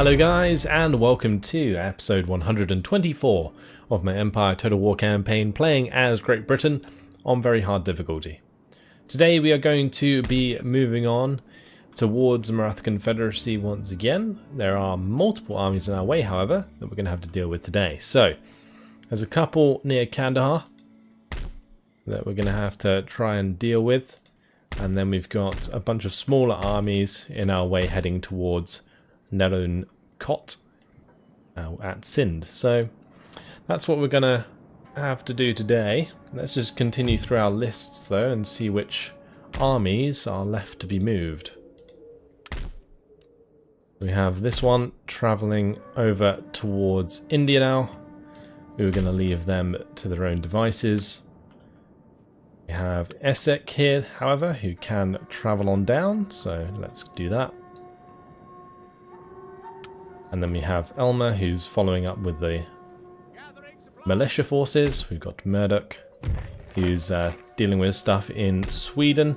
Hello guys, and welcome to episode 124 of my Empire Total War campaign, playing as Great Britain on very hard difficulty. Today we are going to be moving on towards the Maratha Confederacy once again. There are multiple armies in our way, however, that we're going to have to deal with today. So, there's a couple near Kandahar that we're going to have to try and deal with. And then we've got a bunch of smaller armies in our way heading towards Nerun Kot at Sind. So that's what we're going to have to do today. Let's just continue through our lists though and see which armies are left to be moved. We have this one travelling over towards India now. We were going to leave them to their own devices. We have Essek here, however, who can travel on down, so let's do that. And then we have Elmer, who's following up with the militia forces. We've got Murdoch, who's dealing with stuff in Sweden.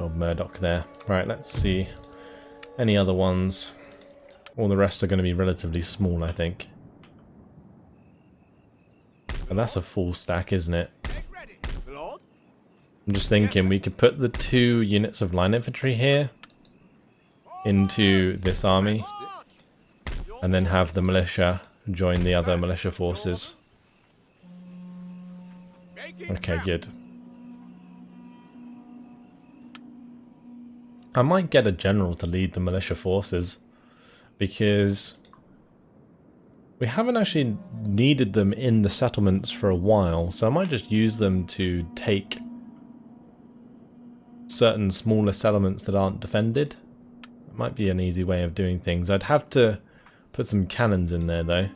Oh, Murdoch there. Right, let's see. Any other ones? All the rest are going to be relatively small, I think. And that's a full stack, isn't it? I'm just thinking we could put the 2 units of line infantry here into this army and then have the militia join the other militia forces. Okay, good. I might get a general to lead the militia forces because we haven't actually needed them in the settlements for a while, so I might just use them to take certain smaller settlements that aren't defended. It might be an easy way of doing things. I'd have to put some cannons in there though.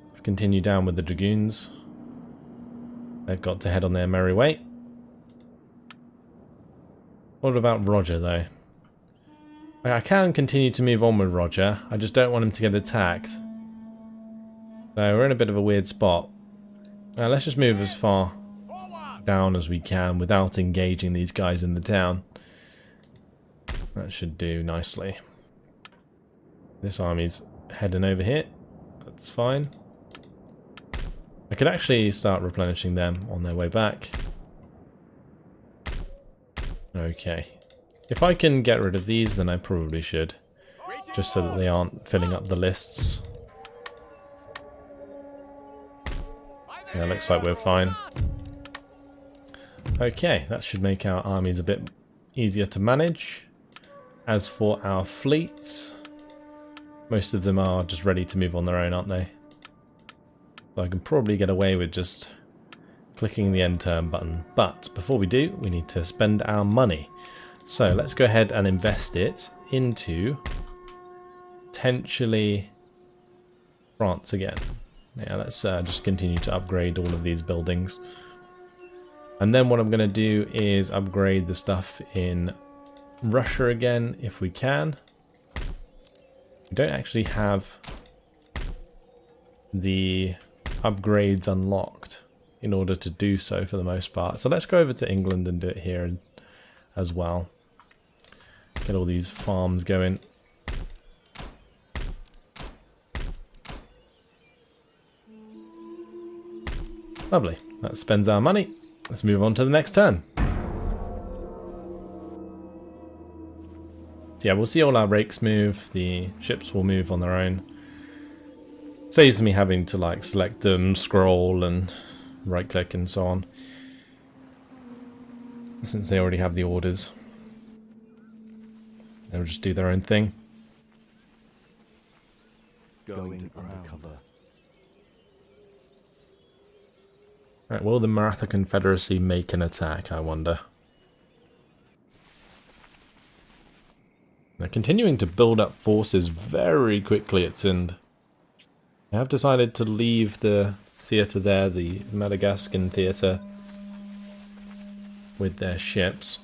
Let's continue down with the dragoons. They've got to head on their merry way. What about Roger though? I can continue to move on with Roger, I just don't want him to get attacked. So we're in a bit of a weird spot. Let's just move as far down as we can without engaging these guys in the town. That should do nicely. This army's heading over here. That's fine. I could actually start replenishing them on their way back. Okay. If I can get rid of these, then I probably should. Just so that they aren't filling up the lists. Yeah, looks like we're fine. Okay, that should make our armies a bit easier to manage. As for our fleets, most of them are just ready to move on their own, aren't they? So I can probably get away with just clicking the end turn button. But before we do, we need to spend our money. So let's go ahead and invest it into potentially France again. Yeah, let's just continue to upgrade all of these buildings. And then what I'm going to do is upgrade the stuff in Russia again, if we can. We don't actually have the upgrades unlocked in order to do so for the most part. So let's go over to England and do it here as well. Get all these farms going. Lovely. That spends our money. Let's move on to the next turn. So yeah, we'll see all our rakes move. The ships will move on their own. Saves me having to like select them, scroll and right click and so on, since they already have the orders. They'll just do their own thing. Going undercover. Right, will the Maratha Confederacy make an attack, I wonder? They're continuing to build up forces very quickly at Sind. They have decided to leave the theatre there, the Madagascan theatre, with their ships.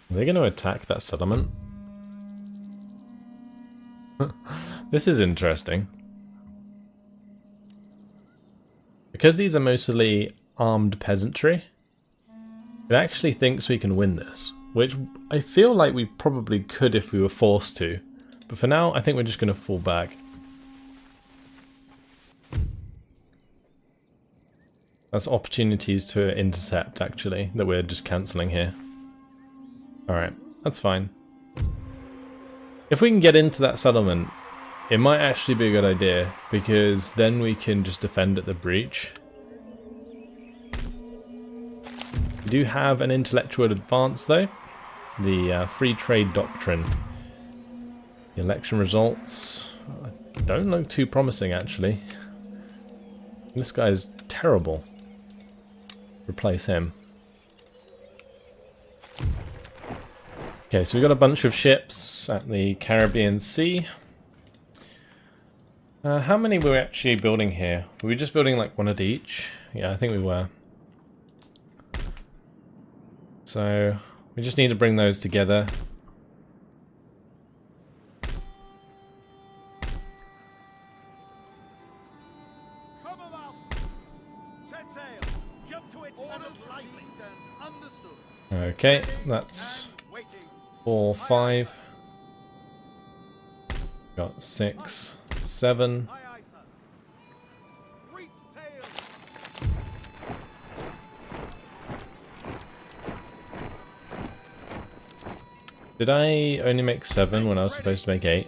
Are they going to attack that settlement? This is interesting. Because these are mostly armed peasantry, it actually thinks we can win this, which I feel like we probably could if we were forced to. But for now, I think we're just going to fall back. That's opportunities to intercept, actually, that we're just cancelling here. Alright, that's fine. If we can get into that settlement, it might actually be a good idea, because then we can just defend at the breach. We do have an intellectual advance, though. The free trade doctrine. The election results don't look too promising, actually. This guy is terrible. Replace him. Okay, so we've got a bunch of ships at the Caribbean Sea. How many were we actually building here? Were we just building like one at each? Yeah, I think we were. So we just need to bring those together. Okay, that's 4, 5. Got 6, 7. Did I only make 7 when I was supposed to make 8?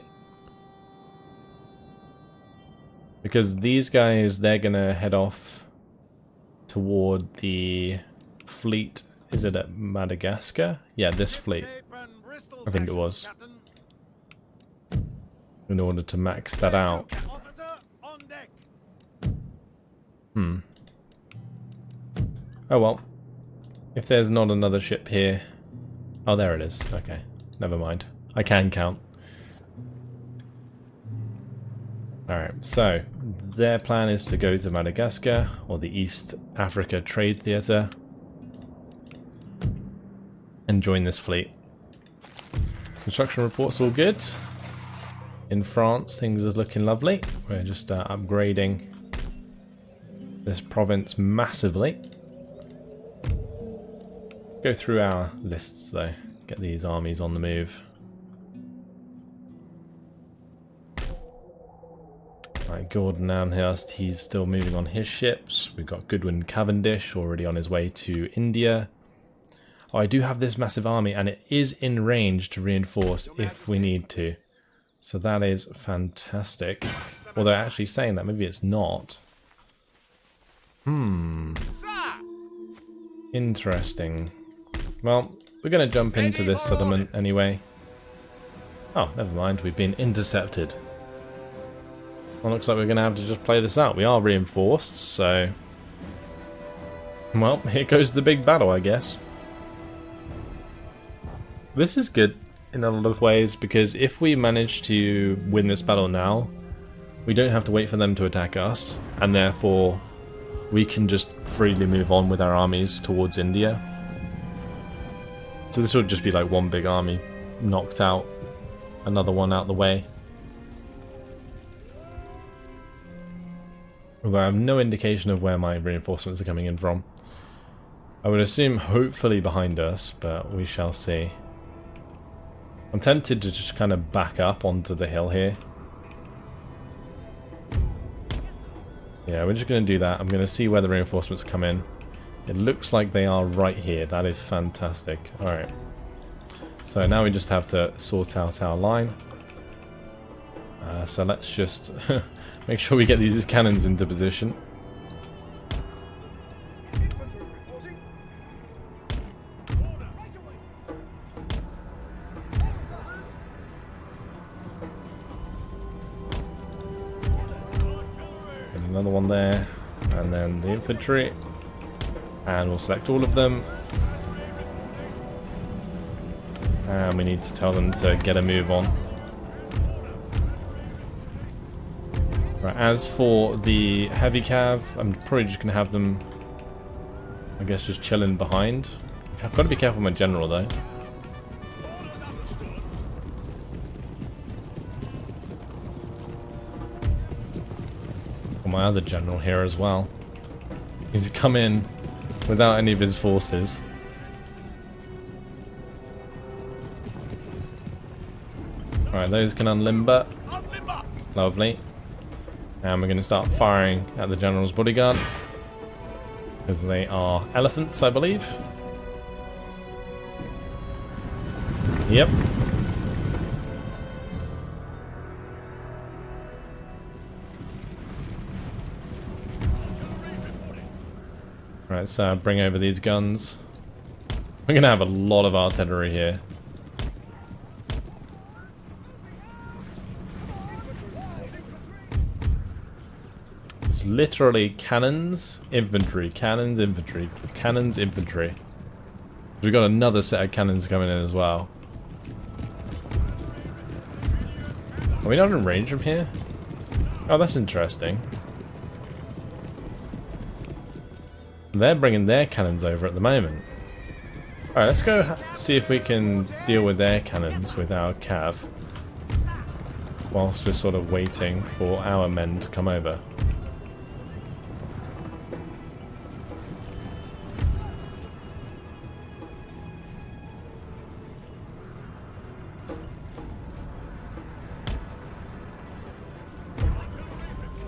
Because these guys, they're gonna head off toward the fleet. Is it at Madagascar? Yeah, this fleet. I think it was. In order to max that out. Oh well. If there's not another ship here... Oh, there it is. Okay. Never mind. I can count. Alright, so their plan is to go to Madagascar, or the East Africa Trade Theatre, and join this fleet. Construction reports all good. In France, things are looking lovely. We're just upgrading this province massively. Go through our lists though. Get these armies on the move. Right, Gordon Amherst, he's still moving on his ships. We've got Goodwin Cavendish already on his way to India. Oh, I do have this massive army, and it is in range to reinforce if we need to. So that is fantastic. Although actually saying that, maybe it's not. Interesting. Well, we're going to jump into this settlement anyway. Oh, never mind, we've been intercepted. Well, looks like we're going to have to just play this out. We are reinforced, so... Well, here goes the big battle, I guess. This is good in a lot of ways, because if we manage to win this battle now, we don't have to wait for them to attack us, and therefore we can just freely move on with our armies towards India. So this would just be like one big army knocked out, another one out the way. Although I have no indication of where my reinforcements are coming in from. I would assume hopefully behind us, but we shall see. I'm tempted to just kind of back up onto the hill here. Yeah, we're just going to do that. I'm going to see where the reinforcements come in. It looks like they are right here. That is fantastic. Alright. So now we just have to sort out our line. So let's just make sure we get these cannons into position. Another one there, and then the infantry, and we'll select all of them, and we need to tell them to get a move on. Right, as for the heavy cav, I'm probably just going to have them, I guess, just chilling behind. I've got to be careful with my general though. My other general here as well. He's come in without any of his forces. Alright, those can unlimber. Lovely. And we're going to start firing at the General's bodyguard. Because they are elephants, I believe. Yep. Right, let's bring over these guns. We're going to have a lot of artillery here. It's literally cannons, infantry, cannons, infantry, cannons, infantry. We've got another set of cannons coming in as well. Are we not in range from here? Oh, that's interesting. They're bringing their cannons over at the moment. Alright, let's go see if we can deal with their cannons with our cav. Whilst we're sort of waiting for our men to come over.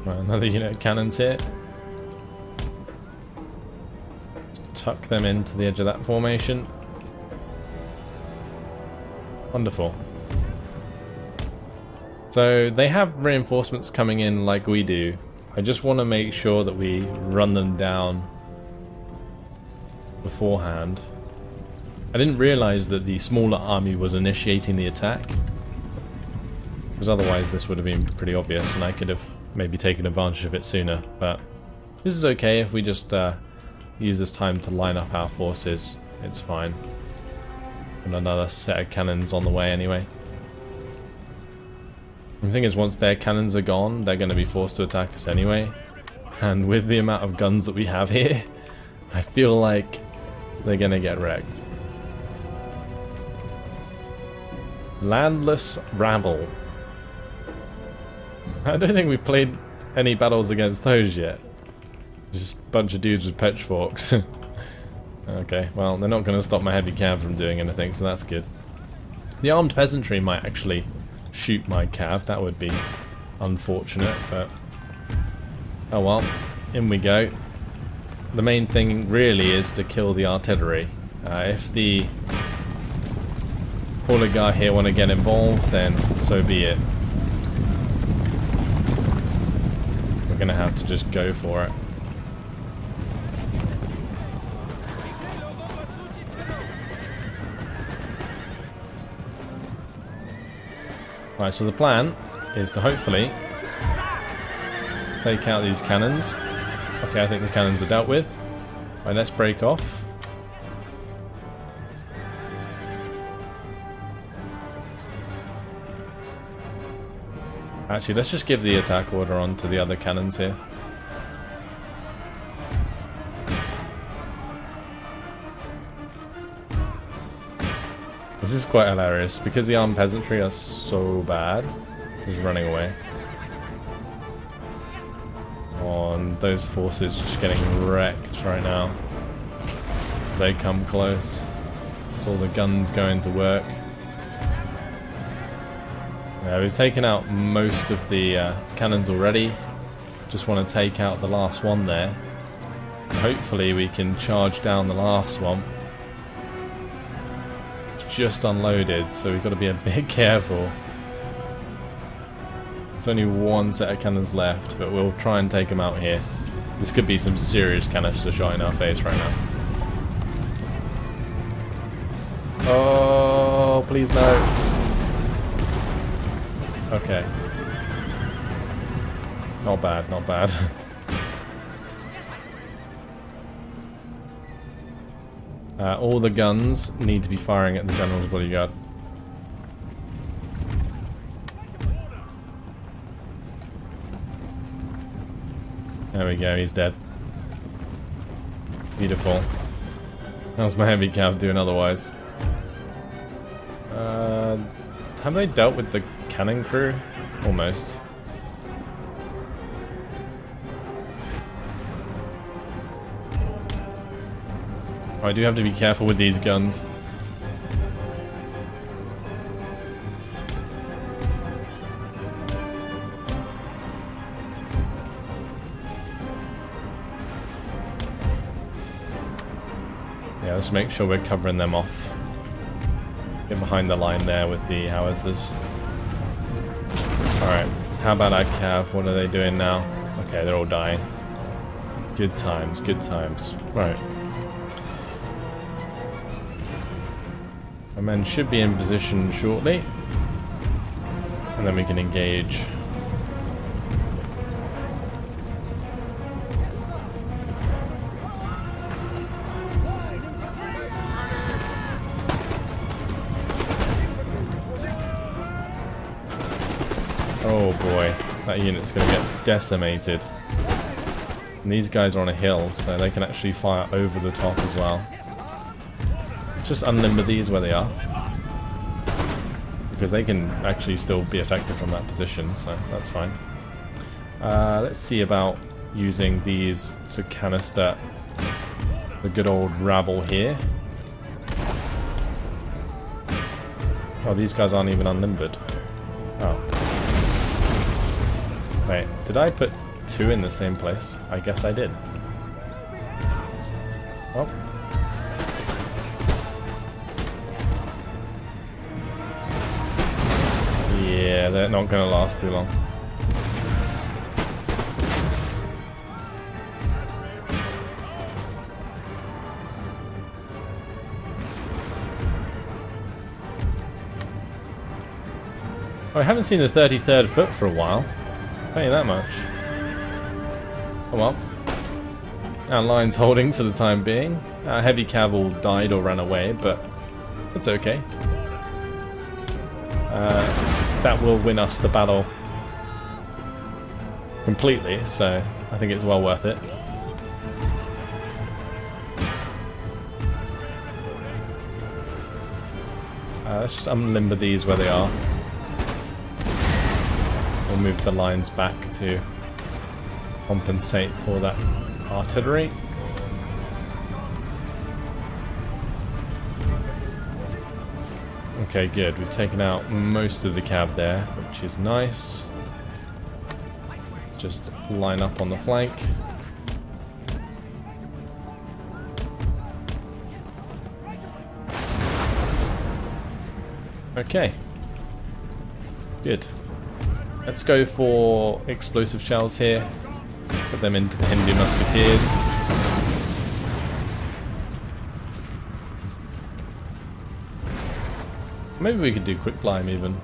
Right, another unit of cannons here. Tuck them into the edge of that formation. Wonderful. So they have reinforcements coming in like we do. I just want to make sure that we run them down beforehand. I didn't realize that the smaller army was initiating the attack. Because otherwise this would have been pretty obvious and I could have maybe taken advantage of it sooner. But this is okay if we just use this time to line up our forces. It's fine. And another set of cannons on the way anyway. The thing is, once their cannons are gone, they're going to be forced to attack us anyway. And with the amount of guns that we have here, I feel like they're going to get wrecked. Landless rabble. I don't think we've played any battles against those yet. Just a bunch of dudes with pitchforks. Okay, well, they're not going to stop my heavy cav from doing anything, so that's good. The armed peasantry might actually shoot my cav. That would be unfortunate, but oh well, in we go. The main thing really is to kill the artillery. If the oligarch here want to get involved, then so be it. We're going to have to just go for it. Right, so the plan is to hopefully take out these cannons. Okay, I think the cannons are dealt with. Right, let's break off. Actually, let's just give the attack order on to the other cannons here. This is quite hilarious because the armed peasantry are so bad. Just running away. And those forces just getting wrecked right now as they come close. It's all the guns going to work. Yeah, we've taken out most of the cannons already. Just want to take out the last one there. Hopefully we can charge down the last one. Just unloaded, so we've got to be a bit careful. There's only one set of cannons left, but we'll try and take them out here. This could be some serious canister shot in our face right now. Oh, please no. Okay. Not bad, not bad. All the guns need to be firing at the General's bodyguard. There we go, he's dead. Beautiful. How's my heavy cav doing otherwise? Have they dealt with the cannon crew? Almost. I do have to be careful with these guns. Yeah, let's make sure we're covering them off. Get behind the line there with the howitzers. Alright, how about our cav? What are they doing now? Okay, they're all dying. Good times, good times. Right. Our men should be in position shortly. And then we can engage. Oh boy, that unit's going to get decimated. And these guys are on a hill, so they can actually fire over the top as well. Let's just unlimber these where they are. Because they can actually still be effective from that position, so that's fine. Let's see about using these to canister the good old rabble here. Oh, these guys aren't even unlimbered. Oh. Wait, did I put two in the same place? I guess I did. Oh. Yeah, they're not going to last too long. Oh, I haven't seen the 33rd foot for a while. I'll tell you that much. Oh well. Our line's holding for the time being. Our heavy cav all died or ran away, but it's okay. That will win us the battle completely, so I think it's well worth it. Let's just unlimber these where they are. We'll move the lines back to compensate for that artillery. Okay, good. We've taken out most of the cav there, which is nice. Just line up on the flank. Okay. Good. Let's go for explosive shells here. Put them into the Hindu musketeers. Maybe we could do quick climb even.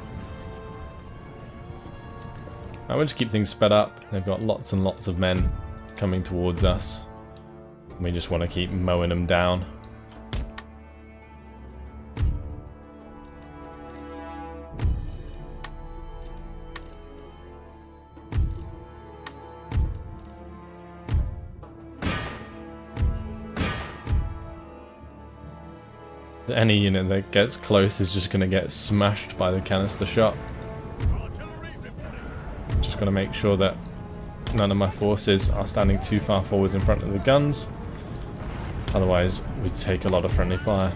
I will just keep things sped up. They've got lots and lots of men coming towards us. We just want to keep mowing them down. Any unit that gets close is just going to get smashed by the canister shot. Just going to make sure that none of my forces are standing too far forwards in front of the guns. Otherwise, we take a lot of friendly fire.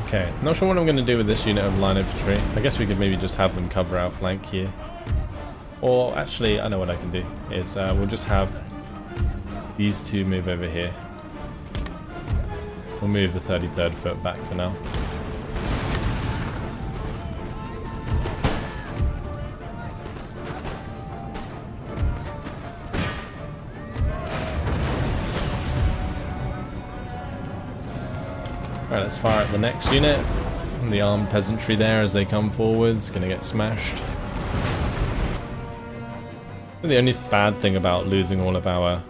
Okay, not sure what I'm going to do with this unit of line infantry. I guess we could maybe just have them cover our flank here. Or actually, I know what I can do. Is we'll just have these two move over here. We'll move the 33rd foot back for now. Alright, let's fire at the next unit. And the armed peasantry there as they come forwards, gonna get smashed. The only bad thing about losing all of our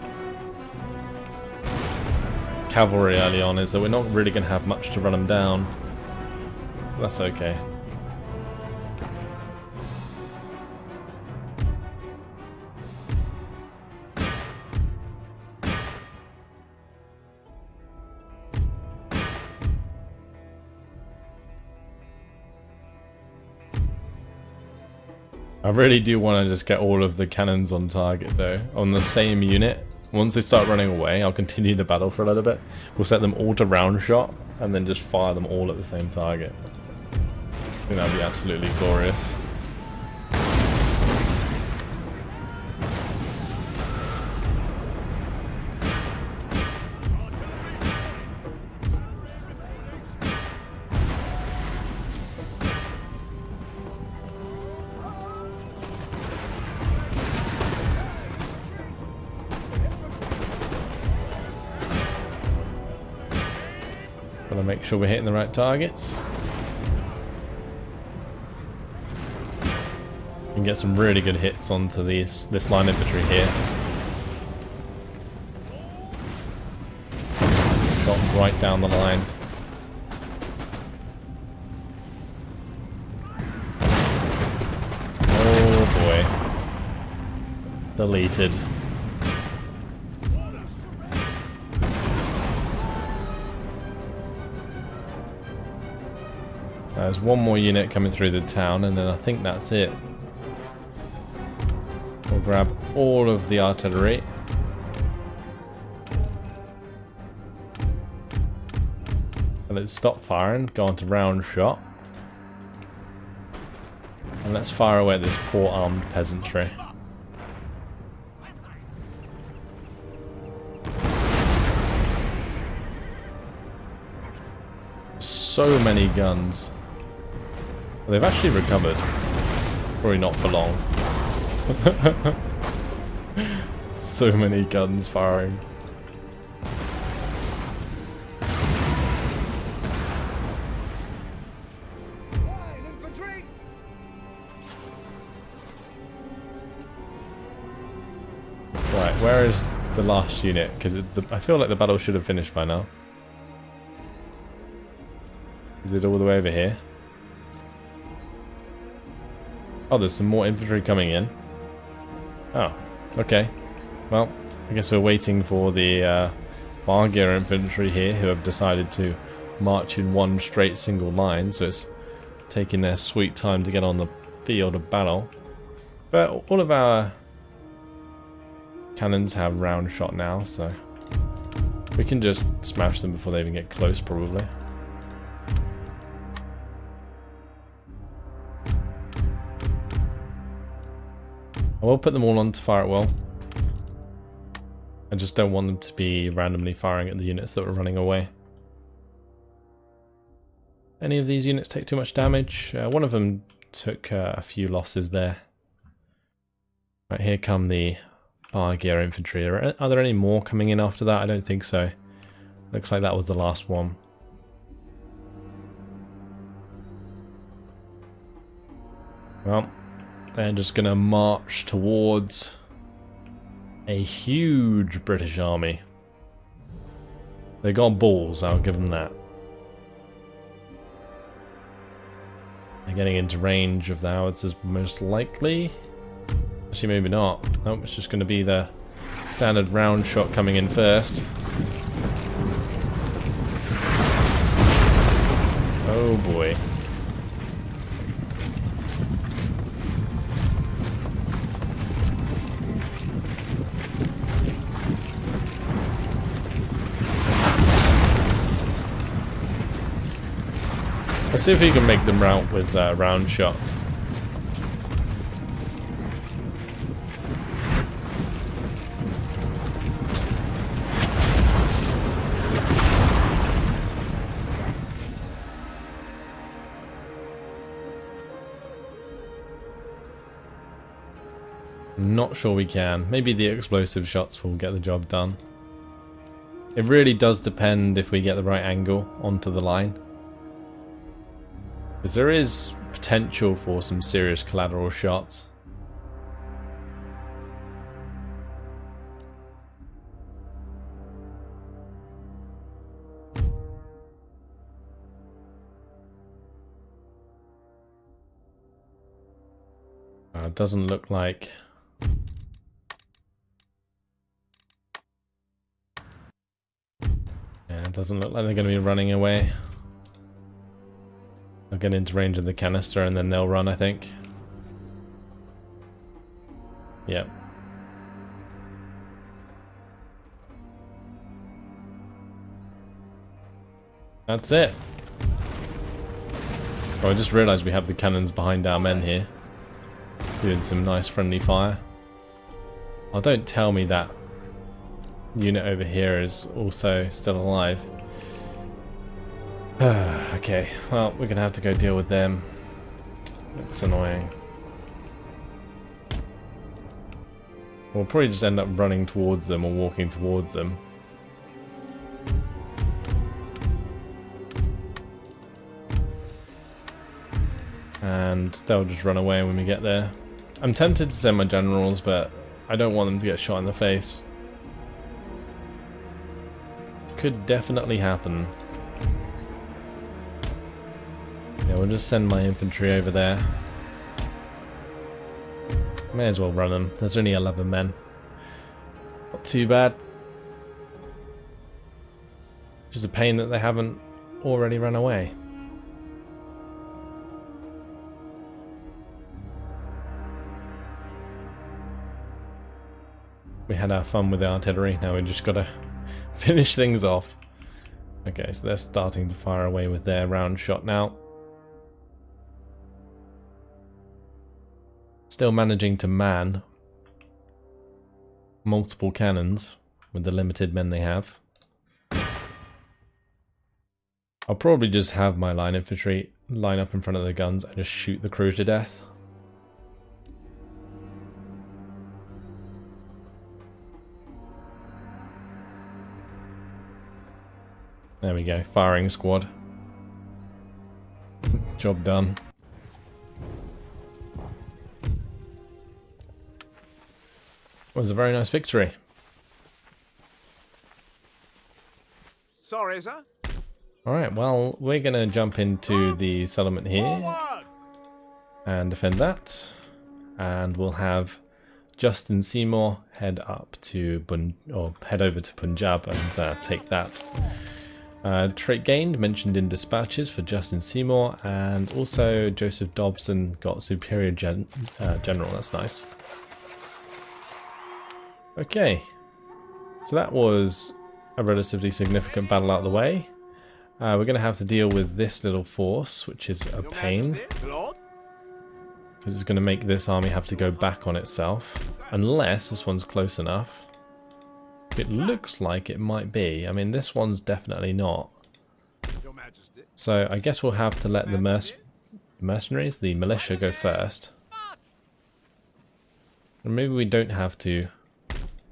cavalry early on is that we're not really gonna have much to run them down. That's okay. really do want to just get all of the cannons on target though, on the same unit. Once they start running away, I'll continue the battle for a little bit. We'll set them all to round shot, and then just fire them all at the same target. I think that'd be absolutely glorious. Gotta make sure we're hitting the right targets. And get some really good hits onto this line infantry here. Got right down the line. Oh boy. Deleted. There's one more unit coming through the town, and then I think that's it. We'll grab all of the artillery. And let's stop firing, go on to round shot. And let's fire away at this poor armed peasantry. So many guns. Well, they've actually recovered. Probably not for long. So many guns firing. Right, where is the last unit? Because I feel like the battle should have finished by now. Is it all the way over here? Oh, there's some more infantry coming in. Oh, okay. Well, I guess we're waiting for the Bargear infantry here, who have decided to march in one straight single line, so it's taking their sweet time to get on the field of battle. But all of our cannons have round shot now, so we can just smash them before they even get close, probably. I will put them all on to fire at will. I just don't want them to be randomly firing at the units that were running away. Any of these units take too much damage? One of them took a few losses there. Right, here come the Bargear infantry. Are there any more coming in after that? I don't think so. Looks like that was the last one. Well, they're just going to march towards a huge British army. They got balls, I'll give them that. They're getting into range of the howitzers most likely. Actually, maybe not. Oh, it's just going to be the standard round shot coming in first. Oh boy. Let's see if we can make them rout with round shot. Not sure we can. Maybe the explosive shots will get the job done. It really does depend if we get the right angle onto the line. Because there is potential for some serious collateral shots. It doesn't look like... Yeah, it doesn't look like they're going to be running away. They'll get into range of the canister and then they'll run, I think. Yep. That's it. Oh, I just realised we have the cannons behind our men here. Doing some nice friendly fire. Oh, don't tell me that unit over here is also still alive. Okay, well, we're gonna have to go deal with them. That's annoying. We'll probably just end up running towards them or walking towards them. And they'll just run away when we get there. I'm tempted to send my generals, but I don't want them to get shot in the face. Could definitely happen. Yeah, we'll just send my infantry over there. May as well run them. There's only 11 men. Not too bad. Just a pain that they haven't already run away. We had our fun with the artillery, now we just gotta finish things off. Okay, so they're starting to fire away with their round shot now. Still managing to man multiple cannons with the limited men they have. I'll probably just have my line infantry line up in front of the guns and just shoot the crew to death. There we go, firing squad. Job done. It was a very nice victory. Sorry, sir. Alright, well, we're going to jump into the settlement here and defend that. And we'll have Justin Seymour head up to head over to Punjab and take that. Trait gained, mentioned in dispatches for Justin Seymour, and also Joseph Dobson got superior general. That's nice. Okay, so that was a relatively significant battle out of the way. We're going to have to deal with this little force, which is a pain, because it's going to make this army have to go back on itself, unless this one's close enough. It looks like it might be. I mean, this one's definitely not. So I guess we'll have to let the mercenaries, the militia, go first. And maybe we don't have to,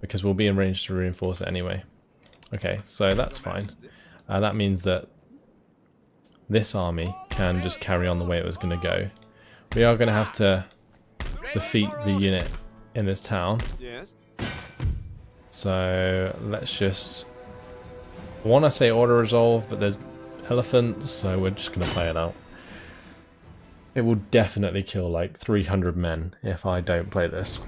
because we'll be in range to reinforce it anyway. Okay, so that's fine. That means that this army can just carry on the way it was going to go. We are going to have to defeat the unit in this town. Yes. So let's just... I want to say auto resolve, but there's elephants, so we're just going to play it out. It will definitely kill like 300 men if I don't play this.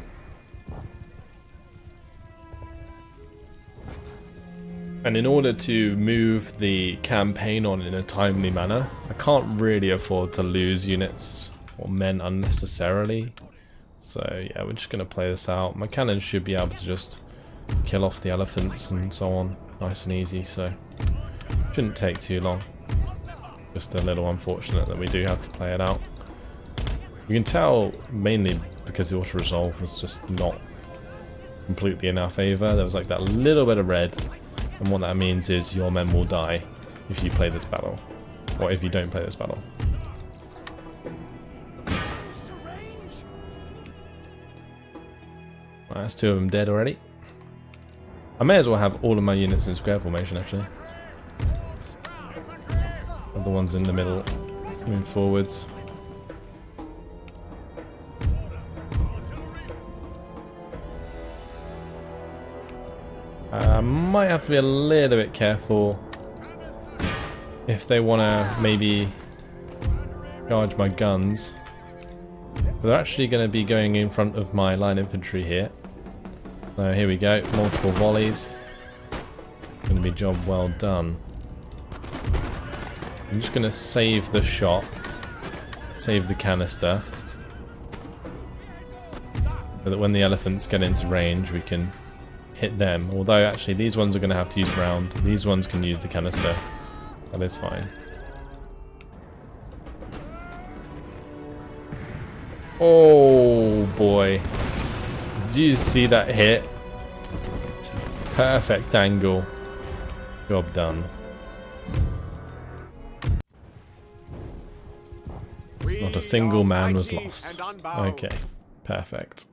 And in order to move the campaign on in a timely manner, I can't really afford to lose units or men unnecessarily. So yeah, we're just going to play this out. My cannons should be able to just kill off the elephants and so on, nice and easy, so shouldn't take too long. Just a little unfortunate that we do have to play it out. You can tell mainly because the auto resolve was just not completely in our favour. There was like that little bit of red, and what that means is your men will die if you play this battle, or if you don't play this battle. Right, that's 2 of them dead already. I may as well have all of my units in square formation, actually. The ones in the middle move forwards. Might have to be a little bit careful if they want to maybe charge my guns. But they're actually going to be going in front of my line infantry here. So here we go, multiple volleys. Going to be job well done. I'm just going to save the shot, save the canister. so that when the elephants get into range we can hit them. Although actually these ones are going to have to use round. These ones can use the canister. That is fine. Oh boy. Did you see that hit? Perfect angle. Job done. Not a single man was lost. Okay, perfect.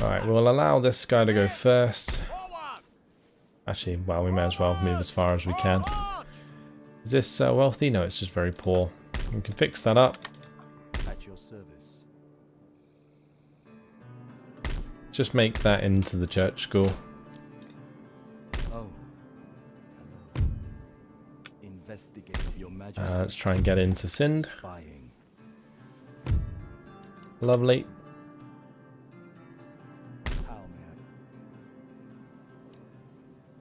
Alright, we'll allow this guy to go first. Actually, well, we may as well move as far as we can. Is this wealthy? No, it's just very poor. We can fix that up. At your service. Just make that into the church school. Oh. Hello. Investigate your majesty. Let's try and get into Sind. Spying. Lovely. How, man?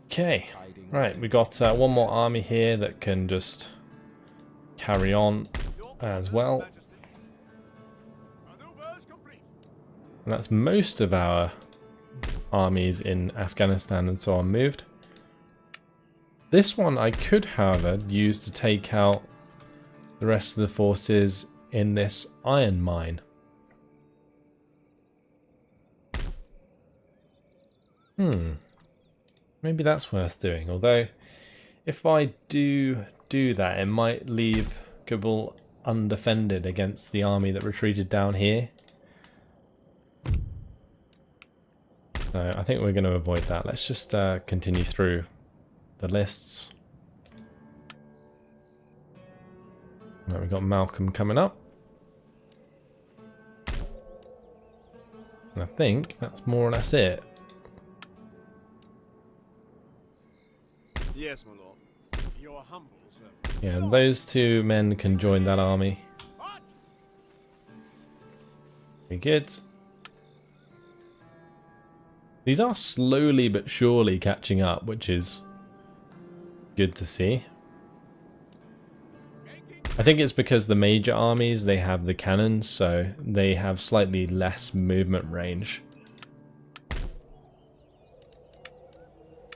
Okay, right, we got one more army here that can just carry on as well. And that's most of our armies in Afghanistan and so on moved. This one I could, however, use to take out the rest of the forces in this iron mine. Maybe that's worth doing, although if I do that, it might leave Kabul undefended against the army that retreated down here. So I think we're going to avoid that. Let's just continue through the lists. Right, we've got Malcolm coming up. And I think that's more or less it. Yes, my lord. Your humble servant. Yeah, those two men can join that army. Very good. These are slowly but surely catching up, which is good to see. I think it's because the major armies, they have the cannons, so they have slightly less movement range.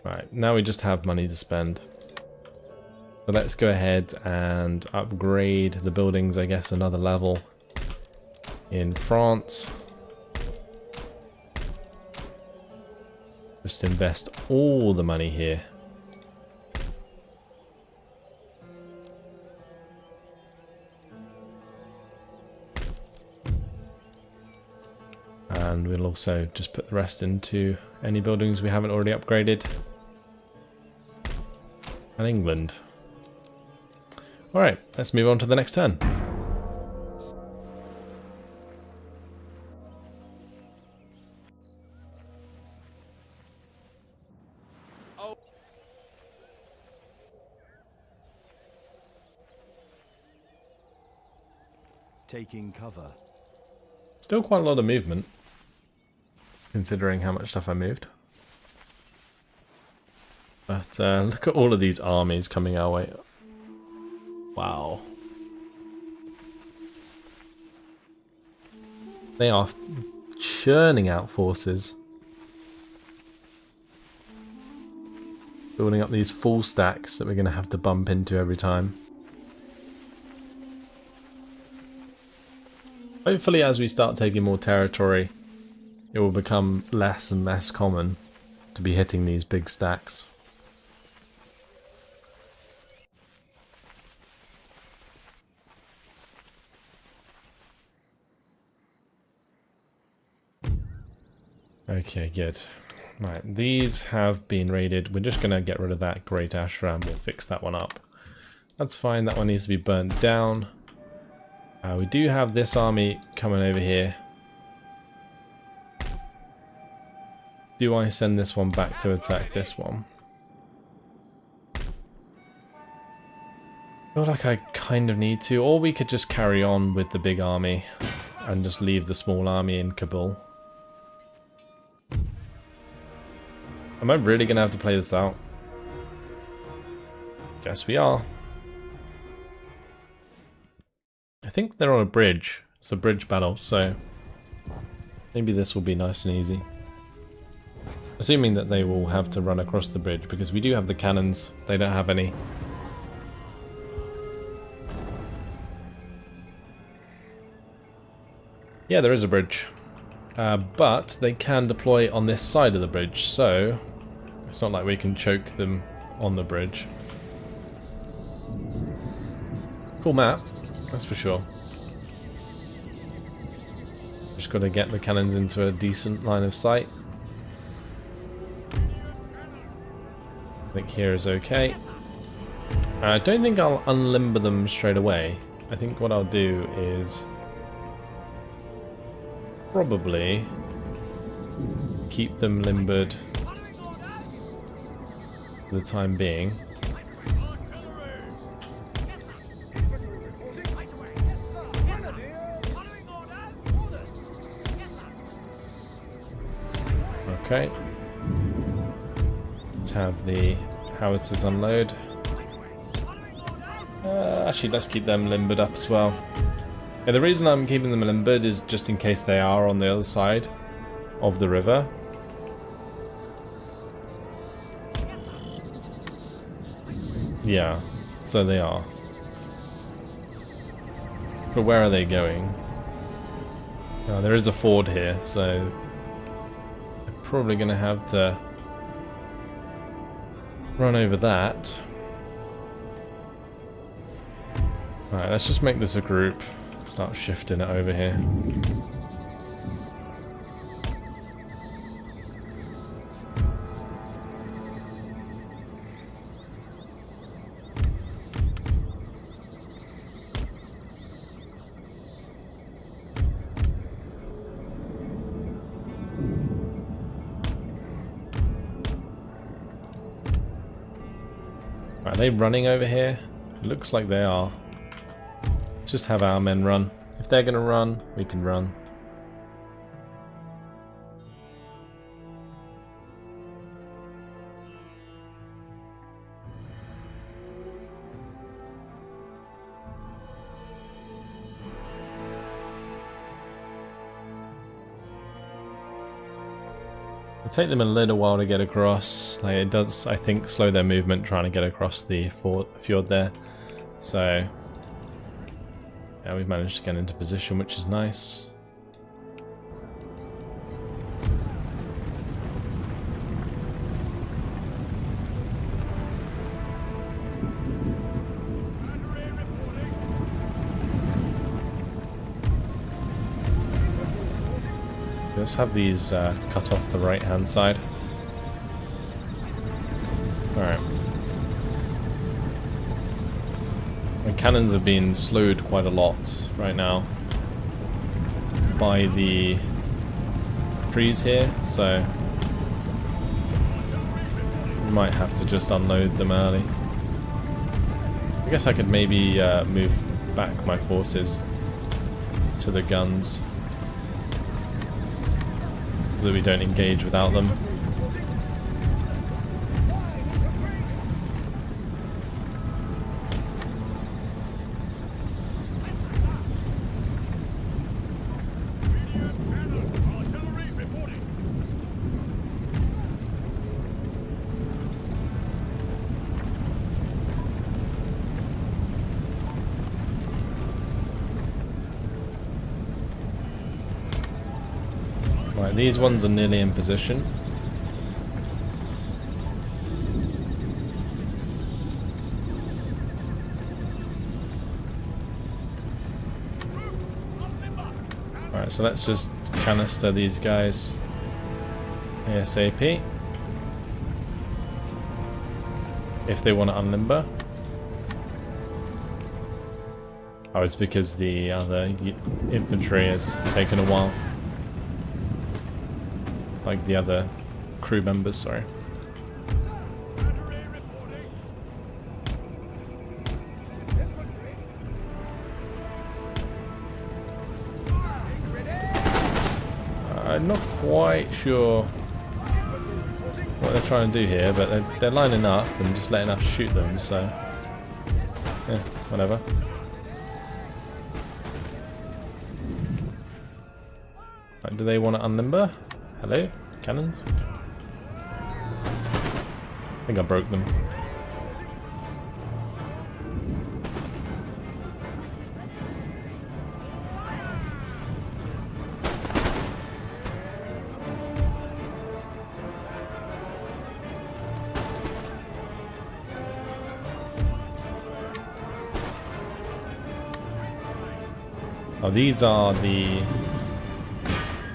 Right, now we just have money to spend. So let's go ahead and upgrade the buildings, I guess, another level in France. Just invest all the money here. And we'll also just put the rest into any buildings we haven't already upgraded. And England. Alright, let's move on to the next turn. Taking cover. Still quite a lot of movement, considering how much stuff I moved. But look at all of these armies coming our way. Wow. They are churning out forces. Building up these full stacks that we're going to have to bump into every time. Hopefully as we start taking more territory, it will become less and less common to be hitting these big stacks. Okay, good. Right, these have been raided. We're just going to get rid of that Great Ashram. We'll fix that one up. That's fine. That one needs to be burnt down. We do have this army coming over here. Do I send this one back to attack this one? I feel like I kind of need to. Or we could just carry on with the big army and just leave the small army in Kabul. Am I really going to have to play this out? Guess we are. I think they're on a bridge. It's a bridge battle, so Maybe this will be nice and easy. Assuming that they will have to run across the bridge, because we do have the cannons. They don't have any. Yeah, there is a bridge. But they can deploy on this side of the bridge, so it's not like we can choke them on the bridge. Cool map, that's for sure. Just got to get the cannons into a decent line of sight. I think here is okay. I don't think I'll unlimber them straight away. I think what I'll do is probably keep them limbered for the time being. Okay. Let's have the howitzers unload. Actually, let's keep them limbered up as well. Yeah, the reason I'm keeping them limbered is just in case they are on the other side of the river. Yeah, so they are. But where are they going? There is a ford here, so probably going to have to run over that. Alright, let's just make this a group. Start shifting it over here. Are they running over here? It looks like they are. Just have our men run. If they're gonna run, we can run. It'll take them a little while to get across. Like, it does, I think, slow their movement trying to get across the fjord there. So yeah, we've managed to get into position, which is nice. Let's have these cut off the right hand side. Alright. My cannons have been slowed quite a lot right now by the trees here, so we might have to just unload them early. I guess I could maybe move back my forces to the guns so that we don't engage without them. Right, these ones are nearly in position. Alright, so let's just canister these guys ASAP. If they want to unlimber. Oh, it's because the other infantry has taken a while. Like the other crew members, sorry. I'm not quite sure what they're trying to do here, but they're lining up and just letting us shoot them, so yeah, whatever. Do they want to unlimber? Hello? Cannons? I think I broke them. Oh, these are the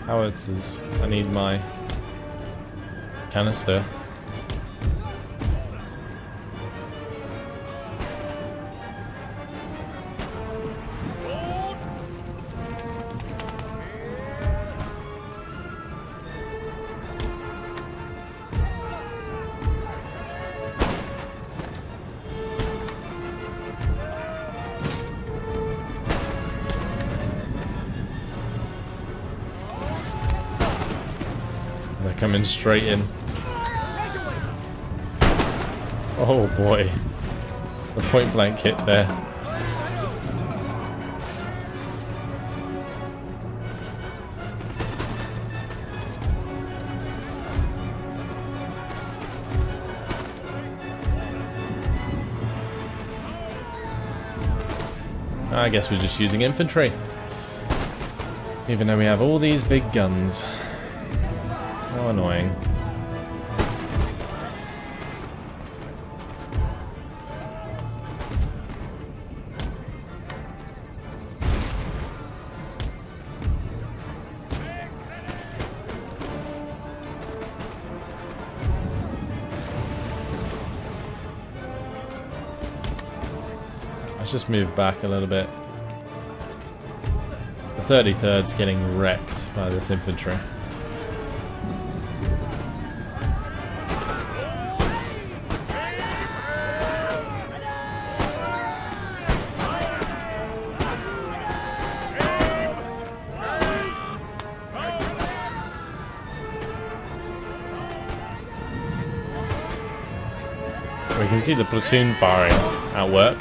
howitzers. I need my canister. They're coming straight in. Oh boy. The point blank hit there. I guess we're just using infantry. Even though we have all these big guns. How annoying. Let's just move back a little bit. The 33rd's getting wrecked by this infantry. We can see the platoon firing at work.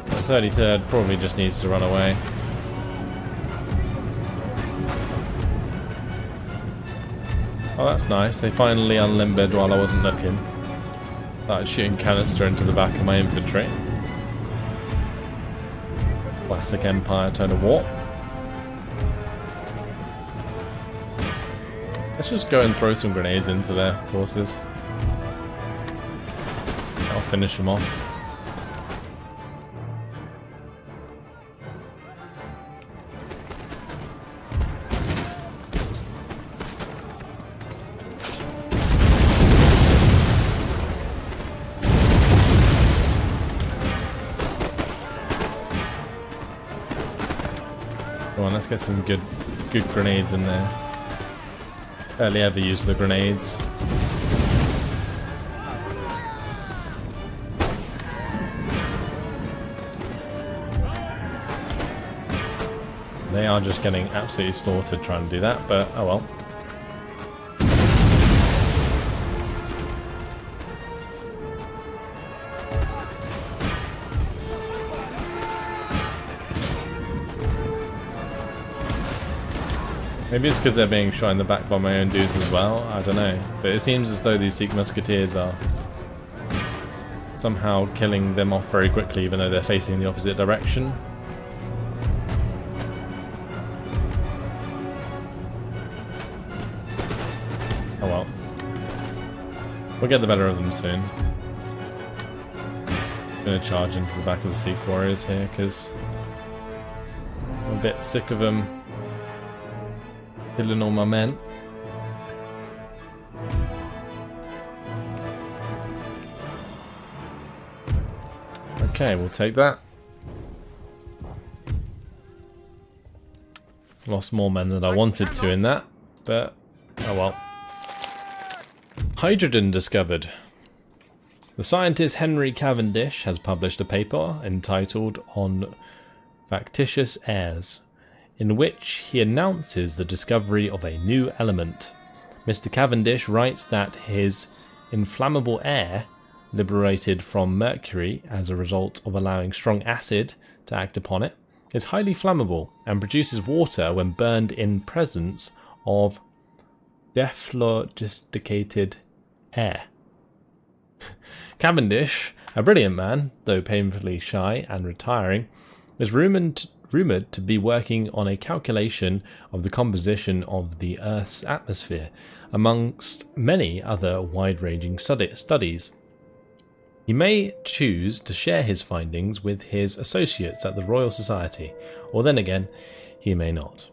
The 33rd probably just needs to run away. Oh, that's nice. They finally unlimbered while I wasn't looking. Started shooting canister into the back of my infantry. Classic Empire tone of war. Let's just go and throw some grenades into their forces. I'll finish them off. Come on, let's get some good grenades in there. Barely ever use the grenades. They are just getting absolutely slaughtered trying to do that, but oh well. Maybe it's because they're being shot in the back by my own dudes as well, I don't know. But it seems as though these Sikh musketeers are somehow killing them off very quickly even though they're facing the opposite direction. Oh well. We'll get the better of them soon. I'm going to charge into the back of the Sikh warriors here because I'm a bit sick of them killing all my men. Okay, we'll take that. Lost more men than I wanted to in that, but oh well. Hydrogen discovered. The scientist Henry Cavendish has published a paper entitled On Factitious Airs, in which he announces the discovery of a new element, Mr. Cavendish writes that his inflammable air, liberated from mercury as a result of allowing strong acid to act upon it, is highly flammable and produces water when burned in presence of dephlogisticated air. Cavendish, a brilliant man, though painfully shy and retiring, is rumoured to be working on a calculation of the composition of the Earth's atmosphere, amongst many other wide-ranging studies. He may choose to share his findings with his associates at the Royal Society, or then again, he may not.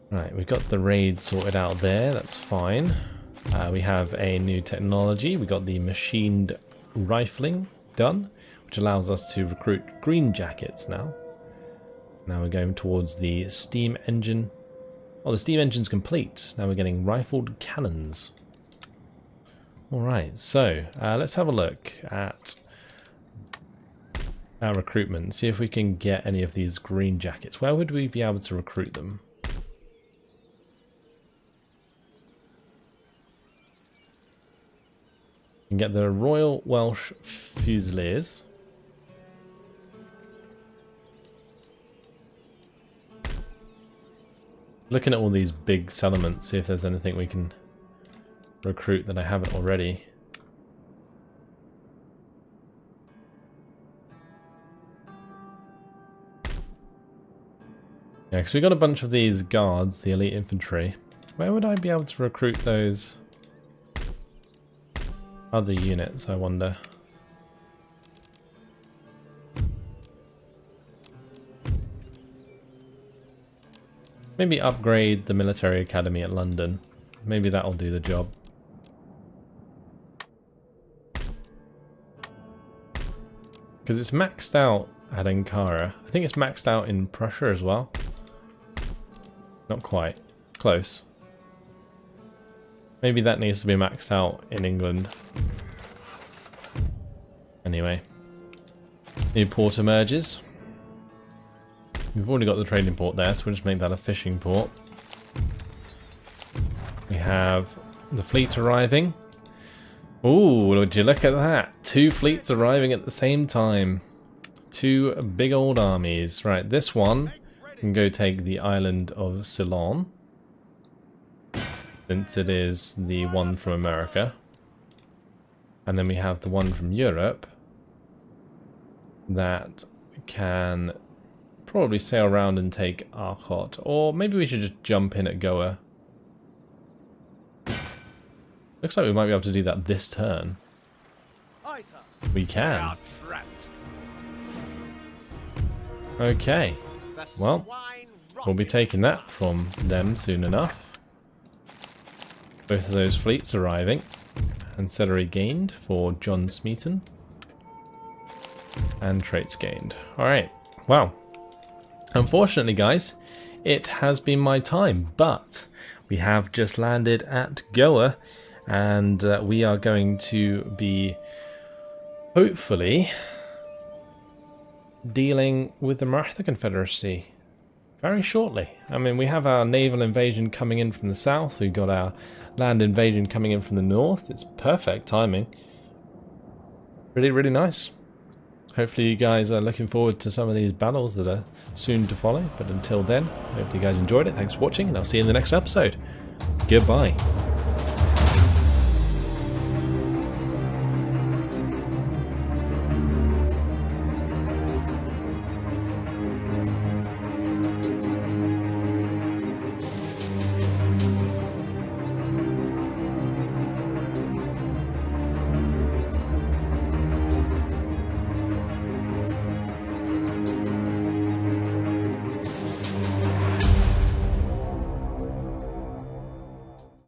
Right, we've got the raid sorted out there, that's fine. We have a new technology, we got the machined rifling done, which allows us to recruit green jackets now. Now we're going towards the steam engine. Oh, the steam engine's complete. Now we're getting rifled cannons. Alright, so let's have a look at our recruitment, see if we can get any of these green jackets. Where would we be able to recruit them? We can get the Royal Welsh Fusiliers. Looking at all these big settlements, see if there's anything we can recruit that I haven't already. Yeah, because we got a bunch of these guards, the elite infantry. Where would I be able to recruit those other units, I wonder? Maybe upgrade the military academy at London. Maybe that'll do the job. Because it's maxed out at Ankara. I think it's maxed out in Prussia as well. Not quite. Close. Maybe that needs to be maxed out in England. Anyway. New port emerges. We've already got the trading port there, so we'll just make that a fishing port. We have the fleet arriving. Ooh, would you look at that? 2 fleets arriving at the same time. 2 big old armies. Right, this one can go take the island of Ceylon, since it is the one from America. And then we have the one from Europe that can probably sail around and take Arcot. Or maybe we should just jump in at Goa. Looks like we might be able to do that this turn. We can. Okay. Well, we'll be taking that from them soon enough. Both of those fleets arriving. Ancillary gained for John Smeaton. And traits gained. Alright. Wow. Unfortunately, guys, it has been my time, but we have just landed at Goa. And we are going to be, hopefully, dealing with the Maratha Confederacy very shortly. I mean, we have our naval invasion coming in from the south. We've got our land invasion coming in from the north. It's perfect timing. Really, really nice. Hopefully you guys are looking forward to some of these battles that are soon to follow. But until then, hopefully you guys enjoyed it. Thanks for watching, and I'll see you in the next episode. Goodbye.